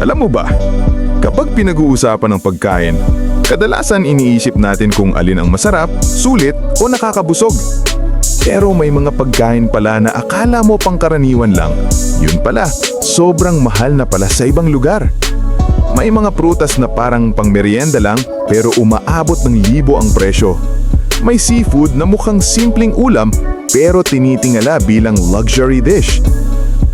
Alam mo ba, kapag pinag-uusapan ng pagkain, kadalasan iniisip natin kung alin ang masarap, sulit o nakakabusog. Pero may mga pagkain pala na akala mo pangkaraniwan lang, yun pala, sobrang mahal na pala sa ibang lugar. May mga prutas na parang pangmeryenda lang pero umaabot ng libo ang presyo. May seafood na mukhang simpleng ulam pero tinitingala bilang luxury dish.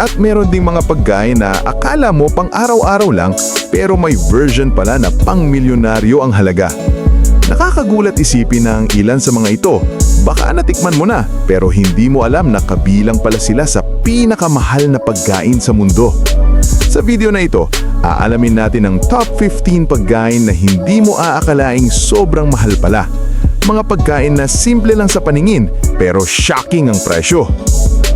At meron ding mga pagkain na akala mo pang araw-araw lang pero may version pala na pang milyonaryo ang halaga. Nakakagulat isipin na ang ilan sa mga ito, baka natikman mo na pero hindi mo alam na kabilang pala sila sa pinakamahal na pagkain sa mundo. Sa video na ito, aalamin natin ang top 15 pagkain na hindi mo aakalaing sobrang mahal pala. Mga pagkain na simple lang sa paningin pero shocking ang presyo.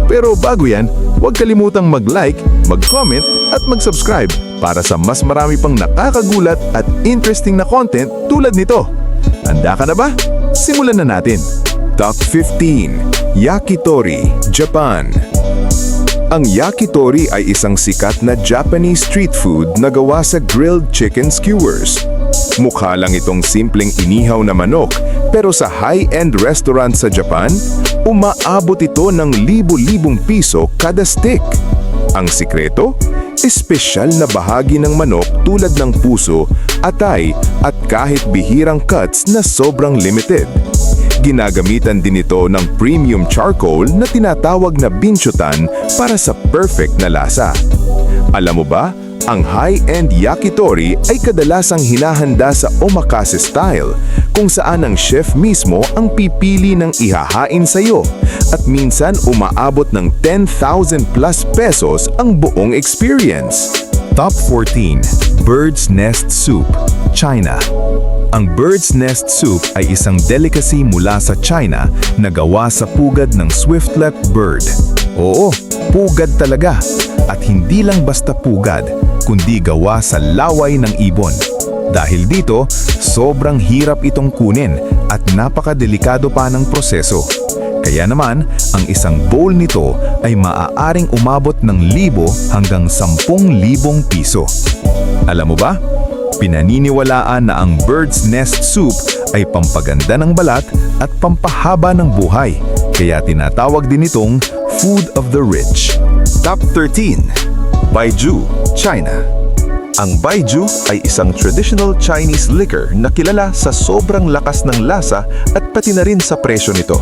Pero bago yan, huwag kalimutang mag-like, mag-comment at mag-subscribe para sa mas marami pang nakakagulat at interesting na content tulad nito. Handa ka na ba? Simulan na natin! Top 15. Yakitori, Japan. Ang yakitori ay isang sikat na Japanese street food na gawa sa grilled chicken skewers. Mukha lang itong simpleng inihaw na manok, pero sa high-end restaurant sa Japan, umaabot ito ng libo-libong piso kada stick. Ang sikreto? Espesyal na bahagi ng manok tulad ng puso, atay at kahit bihirang cuts na sobrang limited. Ginagamitan din ito ng premium charcoal na tinatawag na binchutan para sa perfect na lasa. Alam mo ba, ang high-end yakitori ay kadalasang hinahanda sa omakase style, kung saan ang chef mismo ang pipili ng ihahain sa iyo at minsan umaabot ng 10,000 plus pesos ang buong experience. Top 14. Bird's Nest Soup, China. Ang bird's nest soup ay isang delicacy mula sa China na gawa sa pugad ng swift-legged bird. Oo, pugad talaga. At hindi lang basta pugad, kundi gawa sa laway ng ibon. Dahil dito, sobrang hirap itong kunin at napakadelikado pa ng proseso. Kaya naman, ang isang bowl nito ay maaaring umabot ng 1,000 hanggang 10,000 piso. Alam mo ba? Pinaniniwalaan na ang bird's nest soup ay pampaganda ng balat at pampahaba ng buhay, kaya tinatawag din itong food of the rich. Top 13. Baijiu, China. Ang baijiu ay isang traditional Chinese liquor na kilala sa sobrang lakas ng lasa at pati na rin sa presyo nito.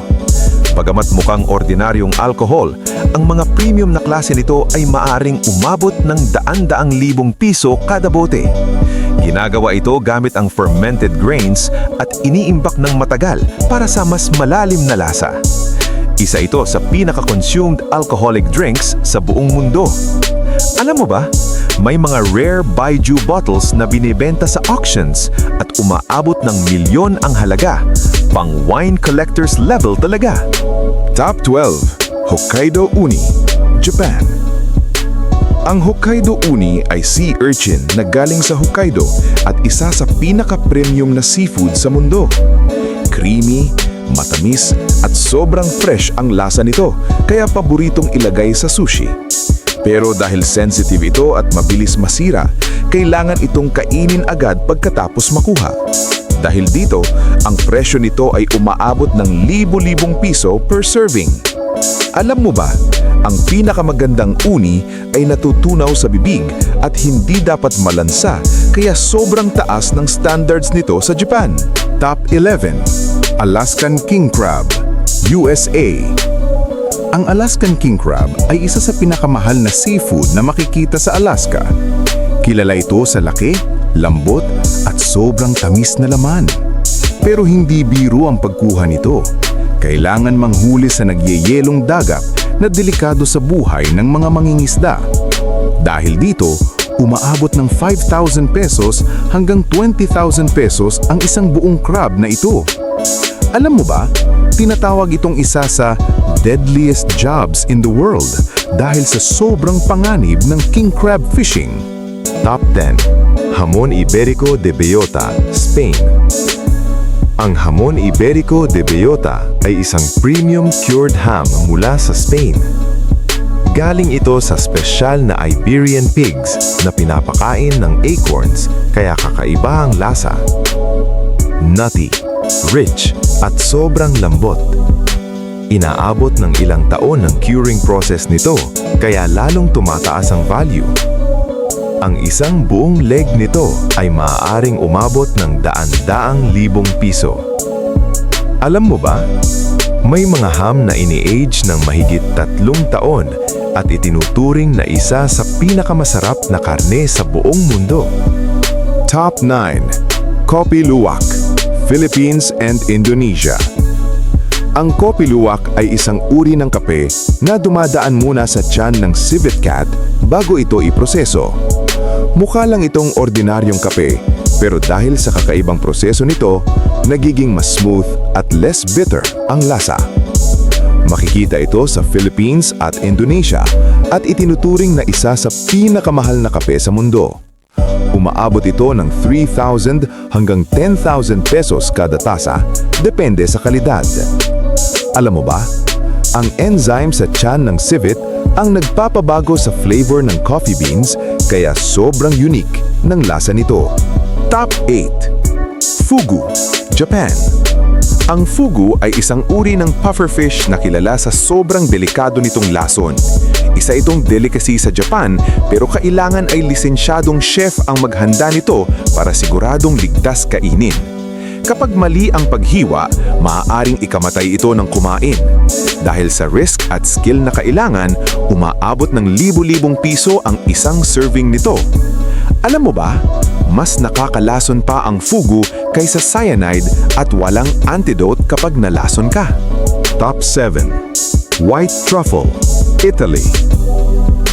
Bagamat mukhang ordinaryong alcohol, ang mga premium na klase nito ay maaring umabot ng daan-daang libong piso kada bote. Ginagawa ito gamit ang fermented grains at iniimbak ng matagal para sa mas malalim na lasa. Isa ito sa pinaka-consumed alcoholic drinks sa buong mundo. Alam mo ba, may mga rare baijiu bottles na binibenta sa auctions at umaabot ng milyon ang halaga. Pang wine collectors level talaga. Top 12. Hokkaido Uni, Japan. Ang Hokkaido Uni ay sea urchin na galing sa Hokkaido at isa sa pinaka-premium na seafood sa mundo. Creamy, matamis at sobrang fresh ang lasa nito, kaya paboritong ilagay sa sushi. Pero dahil sensitive ito at mabilis masira, kailangan itong kainin agad pagkatapos makuha. Dahil dito, ang presyo nito ay umaabot ng libo-libong piso per serving. Alam mo ba, ang pinakamagandang uni ay natutunaw sa bibig at hindi dapat malansa, kaya sobrang taas ng standards nito sa Japan. Top 11. Alaskan King Crab, USA. Ang Alaskan King Crab ay isa sa pinakamahal na seafood na makikita sa Alaska. Kilala ito sa laki, lambot at sobrang tamis na laman. Pero hindi biro ang pagkuha nito. Kailangan manghuli sa nagyeyelong dagat na delikado sa buhay ng mga mangingisda. Dahil dito, umaabot ng 5,000 pesos hanggang 20,000 pesos ang isang buong crab na ito. Alam mo ba, tinatawag itong isa sa deadliest jobs in the world dahil sa sobrang panganib ng king crab fishing. Top 10. Hamon Iberico de Bellota, Spain. Ang Hamon Iberico de Bellota ay isang premium cured ham mula sa Spain. Galing ito sa espesyal na Iberian pigs na pinapakain ng acorns kaya kakaiba ang lasa. Nutty, rich, at sobrang lambot. Inaabot ng ilang taon ng curing process nito kaya lalong tumataas ang value. Ang isang buong leg nito ay maaaring umabot ng daan-daang libong piso. Alam mo ba? May mga ham na ini-age ng mahigit 3 taon at itinuturing na isa sa pinakamasarap na karne sa buong mundo. Top 9. Kopi Luwak, Philippines and Indonesia. Ang Kopi Luwak ay isang uri ng kape na dumadaan muna sa tiyan ng civet cat bago ito iproseso. Mukha lang itong ordinaryong kape, pero dahil sa kakaibang proseso nito, nagiging mas smooth at less bitter ang lasa. Makikita ito sa Philippines at Indonesia at itinuturing na isa sa pinakamahal na kape sa mundo. Umaabot ito ng 3,000 hanggang 10,000 pesos kada tasa, depende sa kalidad. Alam mo ba, ang enzyme sa tiyan ng civet ang nagpapabago sa flavor ng coffee beans kaya sobrang unique ng lasa nito. Top 8. Fugu, Japan. Ang fugu ay isang uri ng pufferfish na kilala sa sobrang delikado nitong lason. Isa itong delicacy sa Japan pero kailangan ay lisensyadong chef ang maghanda nito para siguradong ligtas kainin. Kapag mali ang paghiwa, maaaring ikamatay ito ng kumain. Dahil sa risk at skill na kailangan, umaabot ng libu-libong piso ang isang serving nito. Alam mo ba, mas nakakalason pa ang fugu kaysa cyanide at walang antidote kapag nalason ka. Top 7. White Truffle, Italy.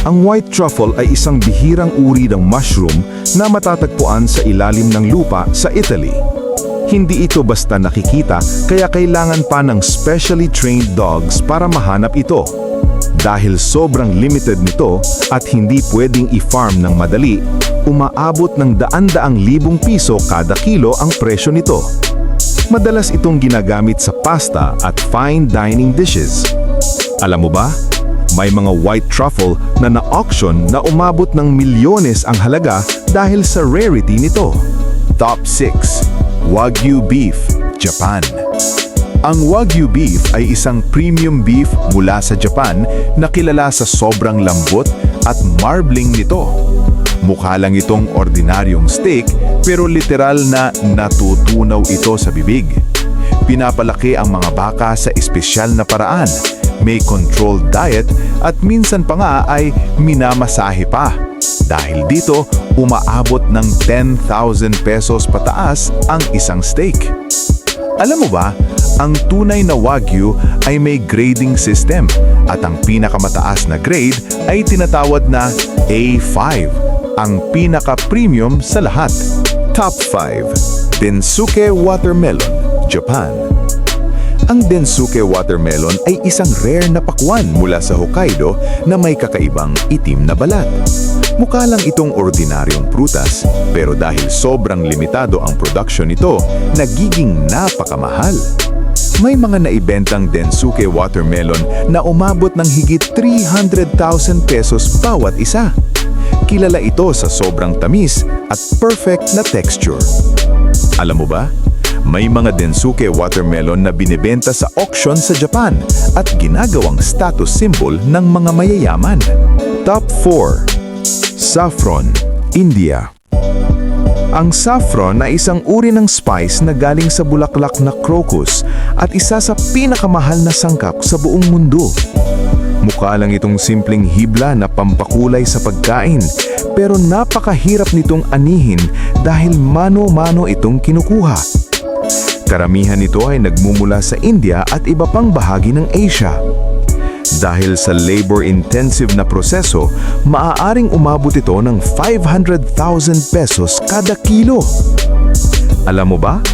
Ang white truffle ay isang bihirang uri ng mushroom na matatagpuan sa ilalim ng lupa sa Italy. Hindi ito basta nakikita kaya kailangan pa ng specially trained dogs para mahanap ito. Dahil sobrang limited nito at hindi pwedeng i-farm ng madali, umaabot ng daan-daang libong piso kada kilo ang presyo nito. Madalas itong ginagamit sa pasta at fine dining dishes. Alam mo ba? May mga white truffle na na-auction na umabot ng milyones ang halaga dahil sa rarity nito. Top 6. Wagyu Beef, Japan. Ang Wagyu beef ay isang premium beef mula sa Japan na kilala sa sobrang lambot at marbling nito. Mukha lang itong ordinaryong steak pero literal na natutunaw ito sa bibig. Pinapalaki ang mga baka sa espesyal na paraan, may controlled diet at minsan pa nga ay minamasahe pa. Dahil dito, umaabot ng 10,000 pesos pataas ang isang steak. Alam mo ba, ang tunay na Wagyu ay may grading system at ang pinakamataas na grade ay tinatawag na A5, ang pinaka-premium sa lahat. Top 5. Densuke Watermelon, Japan. Ang Densuke Watermelon ay isang rare na pakwan mula sa Hokkaido na may kakaibang itim na balat. Mukha lang itong ordinaryong prutas, pero dahil sobrang limitado ang production nito, nagiging napakamahal. May mga naibentang Densuke Watermelon na umabot ng higit 300,000 pesos bawat isa. Kilala ito sa sobrang tamis at perfect na texture. Alam mo ba? May mga Densuke Watermelon na binibenta sa auction sa Japan at ginagawang status symbol ng mga mayayaman. Top 4. Saffron, India. Ang saffron ay isang uri ng spice na galing sa bulaklak na crocus at isa sa pinakamahal na sangkap sa buong mundo. Mukha lang itong simpleng hibla na pampakulay sa pagkain, pero napakahirap nitong anihin dahil mano-mano itong kinukuha. Karamihan nito ay nagmumula sa India at iba pang bahagi ng Asia. Dahil sa labor-intensive na proseso, maaaring umabot ito ng 500,000 pesos kada kilo. Alam mo ba?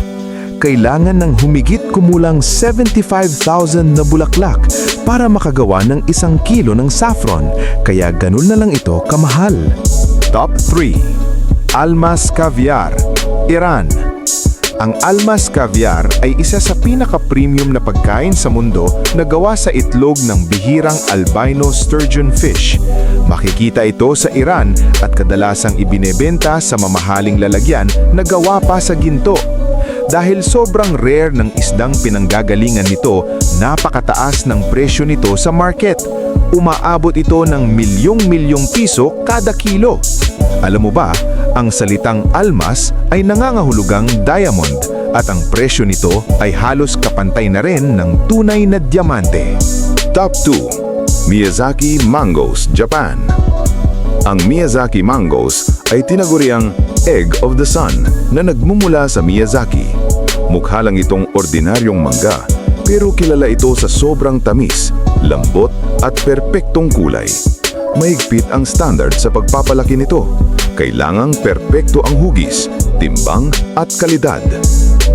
Kailangan ng humigit kumulang 75,000 na bulaklak para makagawa ng 1 kilo ng saffron, kaya ganun na lang ito kamahal. Top 3. Almas Caviar, Iran. Ang Almas Caviar ay isa sa pinaka-premium na pagkain sa mundo na gawa sa itlog ng bihirang albino sturgeon fish. Makikita ito sa Iran at kadalasang ibinebenta sa mamahaling lalagyan na gawa pa sa ginto. Dahil sobrang rare ng isdang pinanggagalingan nito, napakataas ng presyo nito sa market. Umaabot ito ng milyong-milyong piso kada kilo. Alam mo ba, ang salitang almas ay nangangahulugang diamond at ang presyo nito ay halos kapantay na rin ng tunay na diamante. Top 2. Miyazaki Mangoes, Japan. Ang Miyazaki Mangoes ay tinaguriang Egg of the Sun na nagmumula sa Miyazaki. Mukha lang itong ordinaryong mangga, pero kilala ito sa sobrang tamis, lambot at perpektong kulay. Mahigpit ang standard sa pagpapalaki nito. Kailangang perpekto ang hugis, timbang at kalidad.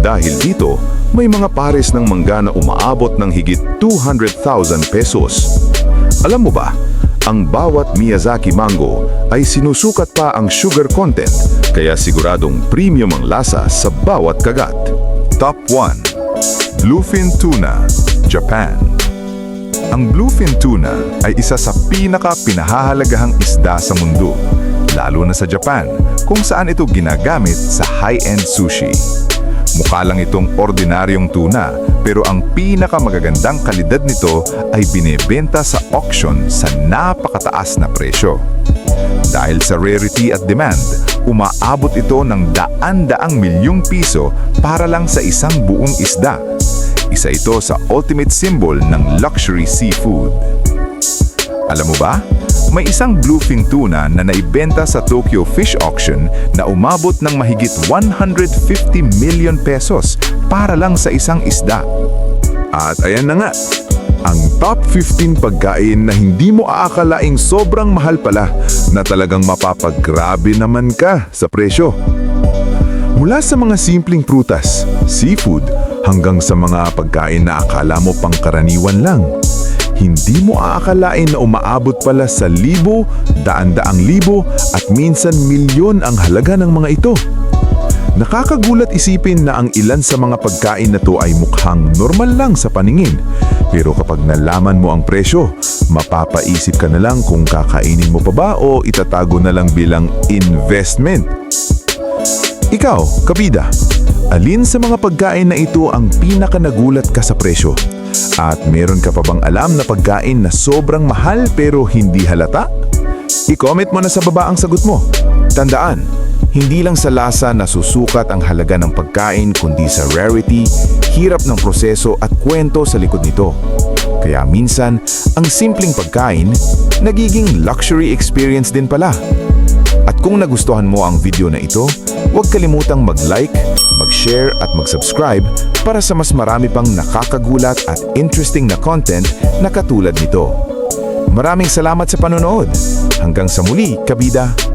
Dahil dito, may mga pares ng mangga na umaabot ng higit 200,000 pesos. Alam mo ba, ang bawat Miyazaki mango ay sinusukat pa ang sugar content, kaya siguradong premium ang lasa sa bawat kagat. Top 1. Bluefin Tuna, Japan. Ang bluefin tuna ay isa sa pinaka-pinahahalagahang isda sa mundo, lalo na sa Japan, kung saan ito ginagamit sa high-end sushi. Mukha lang itong ordinaryong tuna, pero ang pinakamagagandang kalidad nito ay binebenta sa auction sa napakataas na presyo. Dahil sa rarity at demand, umaabot ito ng daan-daang milyong piso para lang sa isang buong isda. Isa ito sa ultimate symbol ng luxury seafood. Alam mo ba? May isang bluefin tuna na naibenta sa Tokyo Fish Auction na umabot ng mahigit 150 million pesos para lang sa isang isda. At ayan na nga, ang top 15 pagkain na hindi mo aakalaing sobrang mahal pala na talagang mapapagrabe naman ka sa presyo. Mula sa mga simpleng prutas, seafood, hanggang sa mga pagkain na akala mo pangkaraniwan lang. Hindi mo aakalain na umaabot pala sa libo, daan-daang libo at minsan milyon ang halaga ng mga ito. Nakakagulat isipin na ang ilan sa mga pagkain na to ay mukhang normal lang sa paningin. Pero kapag nalaman mo ang presyo, mapapaisip ka na lang kung kakainin mo pa ba o itatago na lang bilang investment. Ikaw, kabida, alin sa mga pagkain na ito ang pinakanagulat ka sa presyo? At meron ka pa bang alam na pagkain na sobrang mahal pero hindi halata? I-comment mo na sa baba ang sagot mo. Tandaan, hindi lang sa lasa nasusukat ang halaga ng pagkain kundi sa rarity, hirap ng proseso at kwento sa likod nito. Kaya minsan, ang simpleng pagkain, nagiging luxury experience din pala. At kung nagustuhan mo ang video na ito, huwag kalimutang mag-like, mag-share at mag-subscribe para sa mas marami pang nakakagulat at interesting na content na katulad nito. Maraming salamat sa panonood. Hanggang sa muli, kabida!